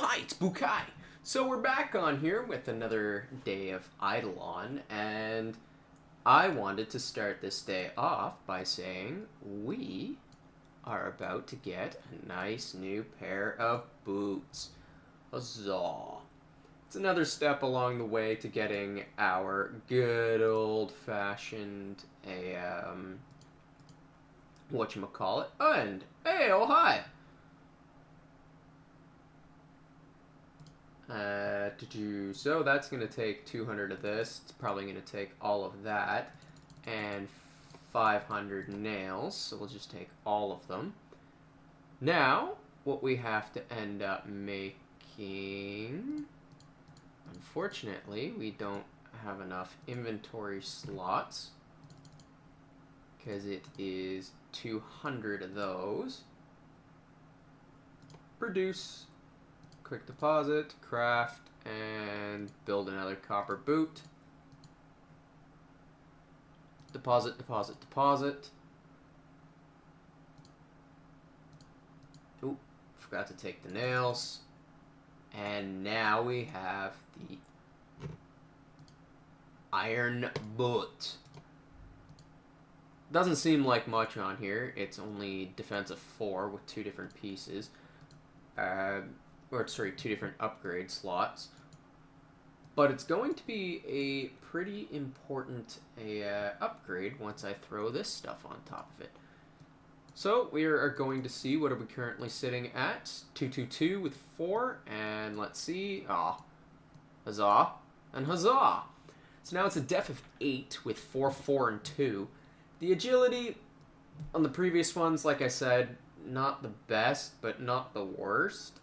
hi, it's Bukai. So we're back on here with another day of IdleOn, and I wanted to start this day off by saying we are about to get a nice new pair of boots. Huzzah! It's another step along the way to getting our good old-fashioned whatchamacallit, and hey, oh hi! So that's going to take 200 of this. It's probably going to take all of that. And 500 nails. So we'll just take all of them. Now, what we have to end up making... Unfortunately, we don't have enough inventory slots. Because it is 200 of those. Produce... Quick deposit, craft, and build another copper boot. Deposit, deposit, deposit. Oop, forgot to take the nails. And now we have the iron boot. Doesn't seem like much on here. It's only defense of 4 with 2 different pieces. Two different upgrade slots. But it's going to be a pretty important upgrade once I throw this stuff on top of it. So we are going to see what are we currently sitting at. 222 with 4, and let's see. Huzzah, and huzzah. So now it's a def of 8 with 4, 4, and 2. The agility on the previous ones, like I said, not the best, but not the worst.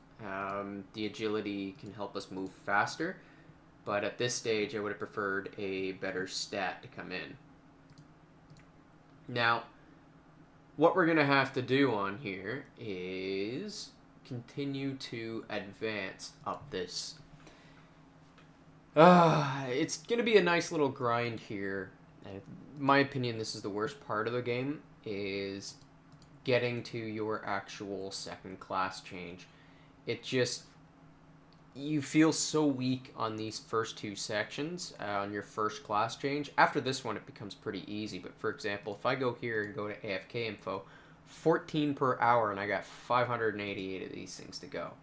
The agility can help us move faster, but at this stage I would have preferred a better stat to come in. Now, what we're going to have to do on here is continue to advance up this. It's going to be a nice little grind here. In my opinion, this is the worst part of the game, is getting to your actual second class change. It just, you feel so weak on these first 2 sections, on your first class change. After this one, it becomes pretty easy. But for example, if I go here and go to AFK info, 14 per hour, and I got 588 of these things to go.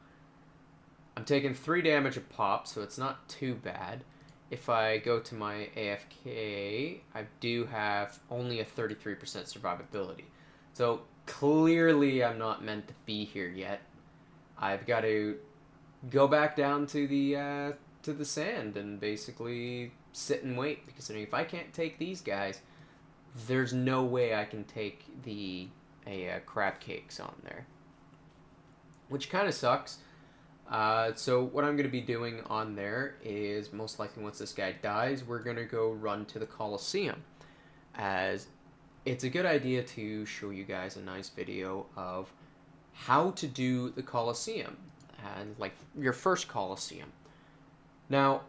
I'm taking 3 damage a pop, so it's not too bad. If I go to my AFK, I do have only a 33% survivability. So clearly I'm not meant to be here yet. I've got to go back down to the sand and basically sit and wait, because I mean, if I can't take these guys, there's no way I can take the crab cakes on there, which kind of sucks. So what I'm going to be doing on there is, most likely once this guy dies, we're going to go run to the Colosseum, as it's a good idea to show you guys a nice video of how to do the Colosseum, and like your first Colosseum. Now,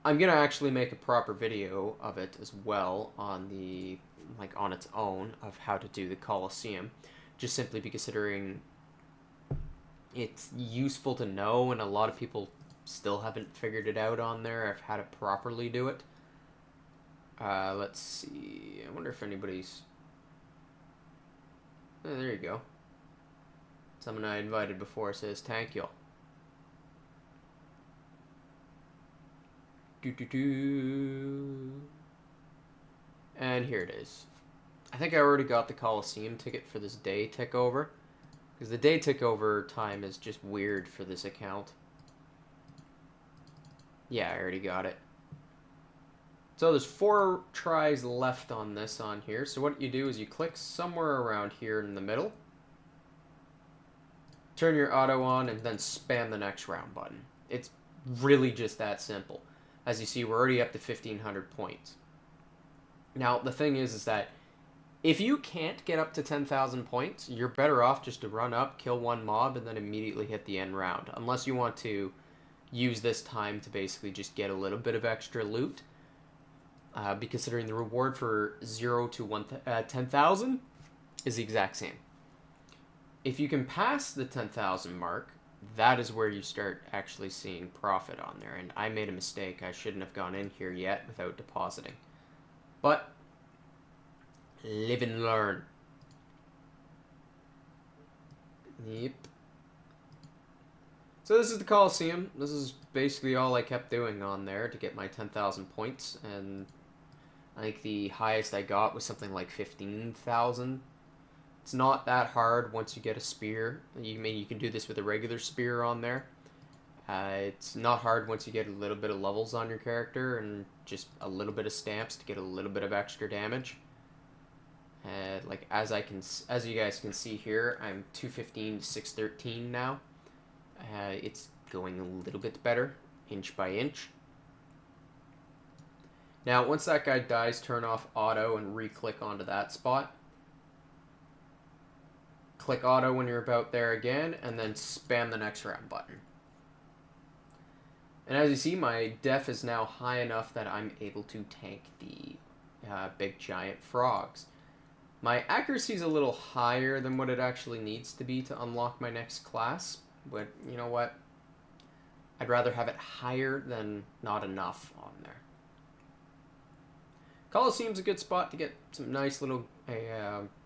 I'm gonna actually make a proper video of it as well on the on its own, of how to do the Colosseum, just simply because considering it's useful to know, and a lot of people still haven't figured it out on there of how to properly do it. Let's see. I wonder if anybody's. There you go. Someone I invited before says, thank you. And here it is. I think I already got the Colosseum ticket for this day tick over, because the day tick over time is just weird for this account. Yeah, I already got it. So there's 4 tries left on this on here. So what you do is you click somewhere around here in the middle, turn your auto on, and then spam the next round button. It's really just that simple. As you see, we're already up to 1,500 points. Now, the thing is that if you can't get up to 10,000 points, you're better off just to run up, kill 1 mob, and then immediately hit the end round. Unless you want to use this time to basically just get a little bit of extra loot. Because considering the reward for 0 to 10,000 is the exact same. If you can pass the 10,000 mark, that is where you start actually seeing profit on there. And I made a mistake. I shouldn't have gone in here yet without depositing. But live and learn. Yep. So this is the Colosseum. This is basically all I kept doing on there to get my 10,000 points, and I think the highest I got was something like 15,000. It's not that hard once you get a spear. You can do this with a regular spear on there. It's not hard once you get a little bit of levels on your character and just a little bit of stamps to get a little bit of extra damage. Like as you guys can see here, I'm 215 to 613 now. It's going a little bit better, inch by inch. Now, once that guy dies, turn off auto and re-click onto that spot. Click auto when you're about there again, and then spam the next round button. And as you see, my def is now high enough that I'm able to tank the big giant frogs. My accuracy is a little higher than what it actually needs to be to unlock my next class, but you know what? I'd rather have it higher than not enough on there. Colosseum's a good spot to get some nice little,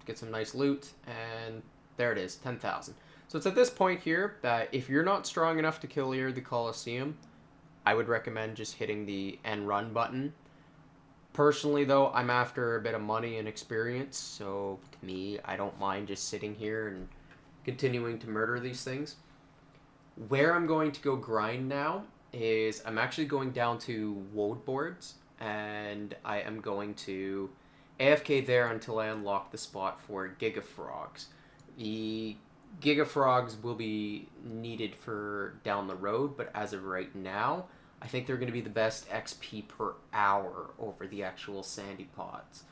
get some nice loot, and there it is, 10,000. So it's at this point here that if you're not strong enough to clear the Colosseum, I would recommend just hitting the end run button. Personally, though, I'm after a bit of money and experience, so to me, I don't mind just sitting here and continuing to murder these things. Where I'm going to go grind now is I'm actually going down to woad boards, and I am going to AFK there until I unlock the spot for Gigafrogs. The Gigafrogs will be needed for down the road, but as of right now, I think they're going to be the best XP per hour over the actual sandy pods.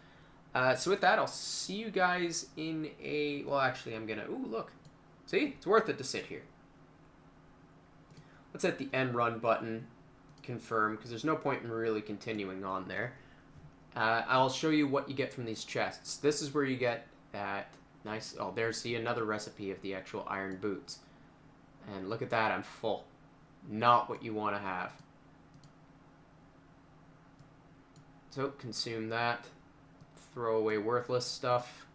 So with that, I'll see you guys in a... Well, actually, I'm going to... Ooh, look. See? It's worth it to sit here. Let's hit the end run button. Confirm, because there's no point in really continuing on there. I'll show you what you get from these chests. This is where you get that nice... Oh, there's another recipe of the actual iron boots. And look at that, I'm full. Not what you want to have. So, consume that. Throw away worthless stuff.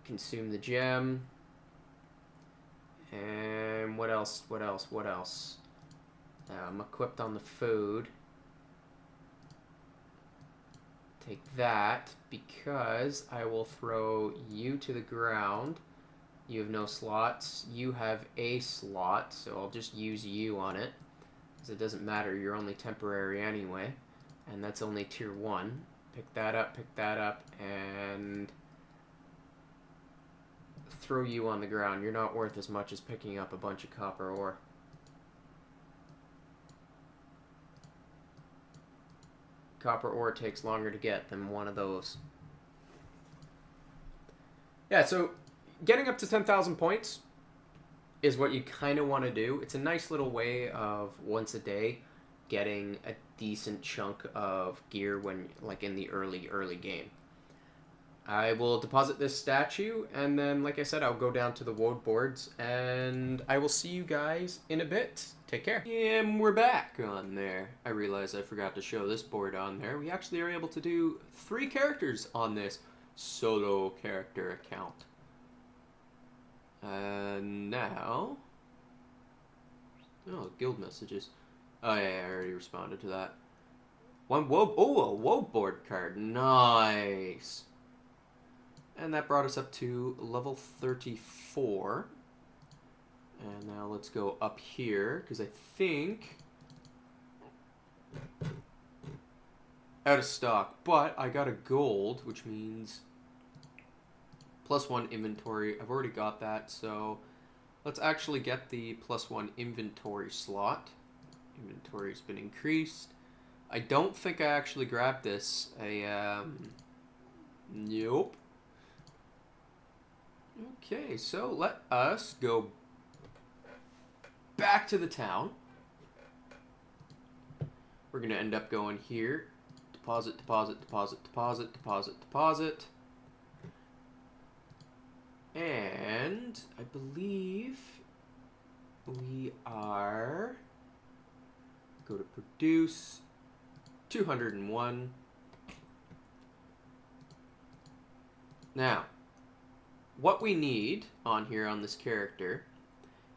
Consume the gem. And what else? What else? What else? I'm equipped on the food. Take that, because I will throw you to the ground. You have no slots. You have a slot, so I'll just use you on it. Because it doesn't matter, you're only temporary anyway. And that's only tier 1. Pick that up, and throw you on the ground. You're not worth as much as picking up a bunch of copper ore. Copper ore takes longer to get than one of those. Yeah, so getting up to 10,000 points is what you kind of want to do. It's a nice little way of once a day getting a decent chunk of gear when, like, in the early game. I will deposit this statue, and then, like I said, I'll go down to the woad boards, and I will see you guys in a bit. Take care. And we're back on there. I realized I forgot to show this board on there. We actually are able to do 3 characters on this solo character account. Now... Oh, guild messages. Oh yeah, I already responded to that. One woad... Oh, a woad board card. Nice. And that brought us up to level 34. And now let's go up here, because I think... Out of stock. But I got a gold, which means... +1 inventory. I've already got that, so... Let's actually get the +1 inventory slot. Inventory's been increased. I don't think I actually grabbed this. Nope. Okay, so let us go back to the town. We're going to end up going here. Deposit, deposit, deposit, deposit, deposit, deposit. And I believe we are... Go to produce. 201. Now, what we need on here on this character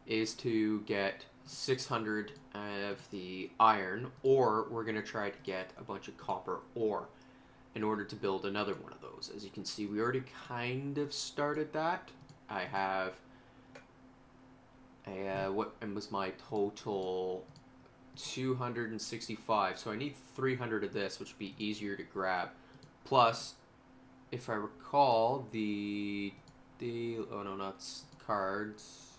is to get 600 of the iron, or we're going to try to get a bunch of copper ore in order to build another one of those. As you can see, we already kind of started that. I have a, what was my total? 265. So I need 300 of this, which would be easier to grab. Plus, if I recall, oh no, not cards.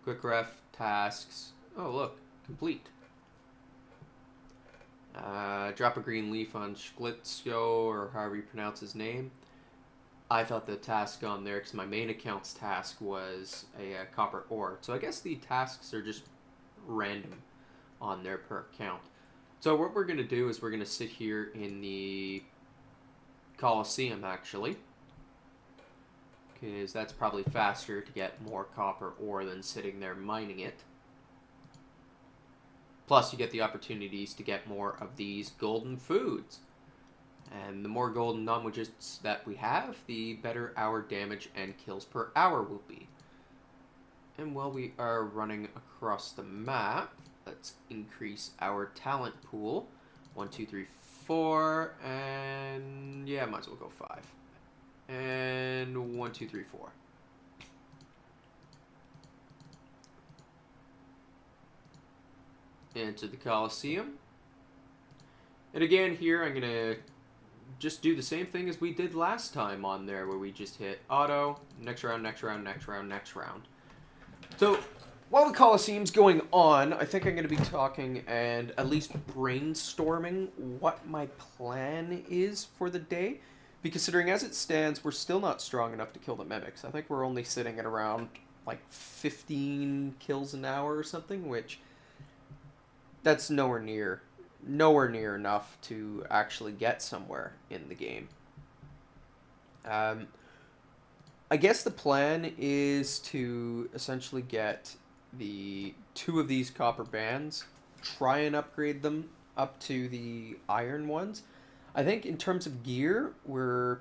Quick ref, tasks. Oh, look, complete. Drop a green leaf on Sklitsko, or however you pronounce his name. I thought the task on there, because my main account's task was a copper ore. So I guess the tasks are just random on there per account. So what we're going to do is we're going to sit here in the Colosseum, actually, because that's probably faster to get more copper ore than sitting there mining it. Plus, you get the opportunities to get more of these golden foods. And the more golden non-widgets that we have, the better our damage and kills per hour will be. And while we are running across the map, let's increase our talent pool. 1, 2, 3, 4, and yeah, might as well go 5. And 1, 2, 3, 4. Into the Colosseum. And again here, I'm going to just do the same thing as we did last time on there, where we just hit auto, next round, next round, next round, next round. So, while the Colosseum's going on, I think I'm going to be talking and at least brainstorming what my plan is for the day. Because considering as it stands, we're still not strong enough to kill the mimics. I think we're only sitting at around like 15 kills an hour or something, which that's nowhere near enough to actually get somewhere in the game. I guess the plan is to essentially get the 2 of these copper bands, try and upgrade them up to the iron ones. I think in terms of gear, we're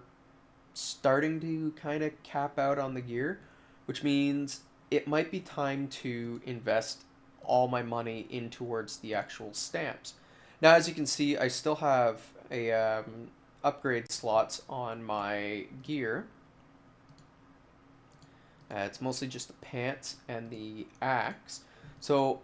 starting to kind of cap out on the gear, which means it might be time to invest all my money in towards the actual stamps. Now, as you can see, I still have a upgrade slots on my gear. It's mostly just the pants and the axe. So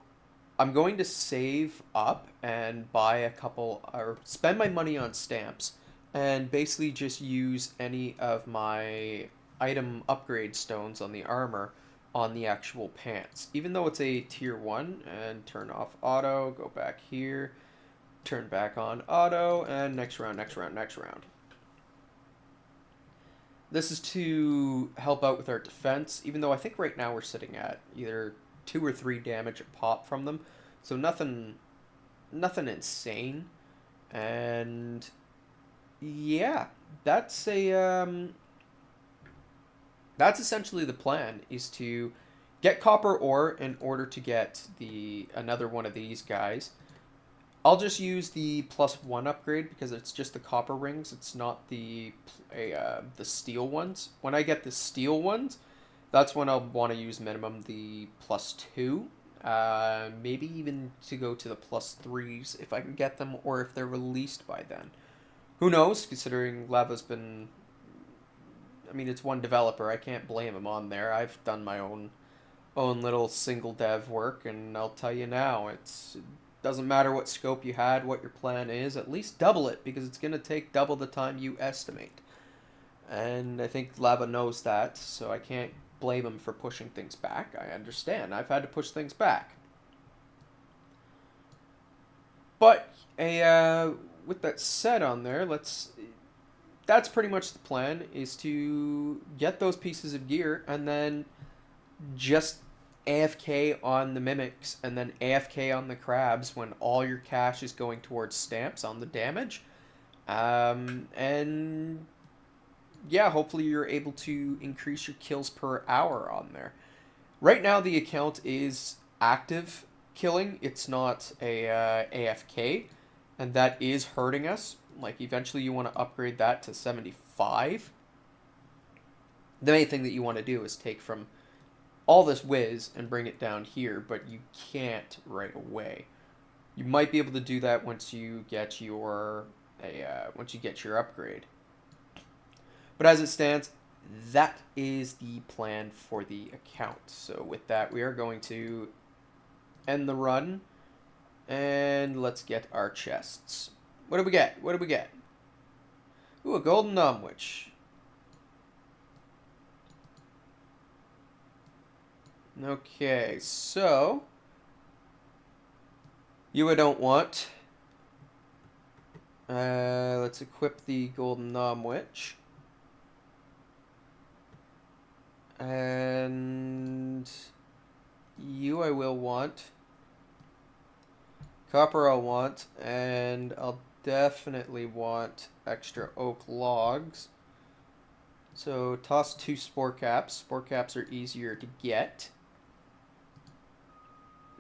I'm going to save up and buy a couple, or spend my money on stamps, and basically just use any of my item upgrade stones on the armor on the actual pants. Even though it's a tier 1, and turn off auto, go back here, turn back on auto, and next round, next round, next round. This is to help out with our defense, even though I think right now we're sitting at either 2 or 3 damage a pop from them. So nothing insane. And yeah, that's essentially the plan, is to get copper ore in order to get another one of these guys. I'll just use the +1 upgrade because it's just the copper rings. It's not the steel ones. When I get the steel ones, that's when I'll want to use minimum the +2. Maybe even to go to the +3s if I can get them, or if they're released by then. Who knows, considering Lava's been... I mean, it's one developer. I can't blame him on there. I've done my own little single dev work, and I'll tell you now, it doesn't matter what scope you had, what your plan is, at least double it, because it's going to take double the time you estimate. And I think Lava knows that, so I can't blame him for pushing things back. I understand. I've had to push things back. But with that said on there, that's pretty much the plan, is to get those pieces of gear and then just AFK on the mimics and then AFK on the crabs when all your cash is going towards stamps on the damage. And yeah, hopefully you're able to increase your kills per hour on there. Right now the account is active killing. It's not a AFK, and that is hurting us. Like eventually you want to upgrade that to 75. The main thing that you want to do is take from all this whiz and bring it down here, but you can't right away. You might be able to do that once you get your upgrade. But as it stands, that is the plan for the account. So with that, we are going to end the run, and let's get our chests. What do we get? What do we get? Ooh, a golden witch. Okay, so you I don't want. Let's equip the golden witch. And you I will want. Copper I'll want, and I'll definitely want extra oak logs. So toss 2 spore caps. Spore caps are easier to get.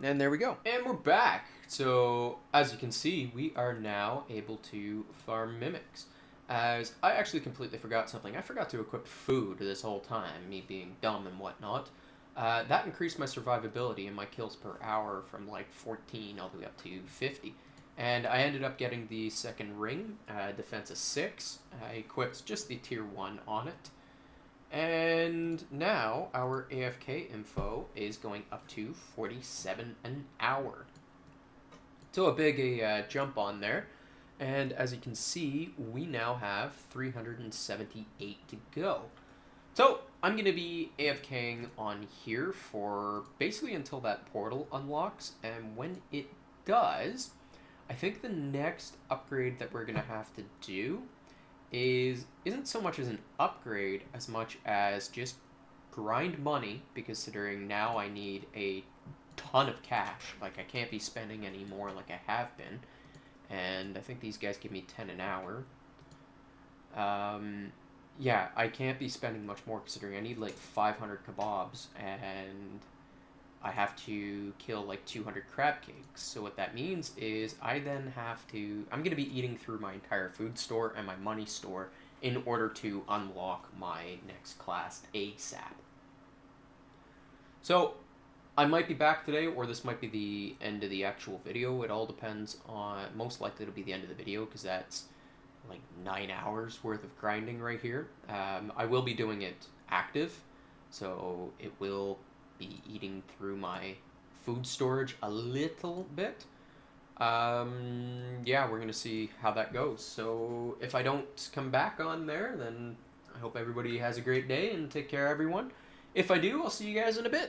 And there we go. And we're back. So as you can see, we are now able to farm mimics. As I actually completely forgot something. I forgot to equip food this whole time, me being dumb and whatnot. That increased my survivability and my kills per hour from like 14 all the way up to 50. And I ended up getting the second ring, defense of 6. I equipped just the tier 1 on it. And now our AFK info is going up to 47 an hour. So a big jump on there. And as you can see, we now have 378 to go. So I'm going to be AFKing on here for basically until that portal unlocks. And when it does, I think the next upgrade that we're going to have to do isn't so much as an upgrade as much as just grind money, because considering now I need a ton of cash. Like I can't be spending any more like I have been. And I think these guys give me 10 an hour. Yeah, I can't be spending much more considering I need like 500 kebabs and I have to kill like 200 crab cakes. So what that means is I then have to... I'm going to be eating through my entire food store and my money store in order to unlock my next class ASAP. So I might be back today, or this might be the end of the actual video. It all depends on... Most likely it'll be the end of the video, because that's like 9 hours worth of grinding right here. I will be doing it active, so it will be eating through my food storage a little bit. Yeah, we're going to see how that goes. So if I don't come back on there, then I hope everybody has a great day, and take care, everyone. If I do, I'll see you guys in a bit.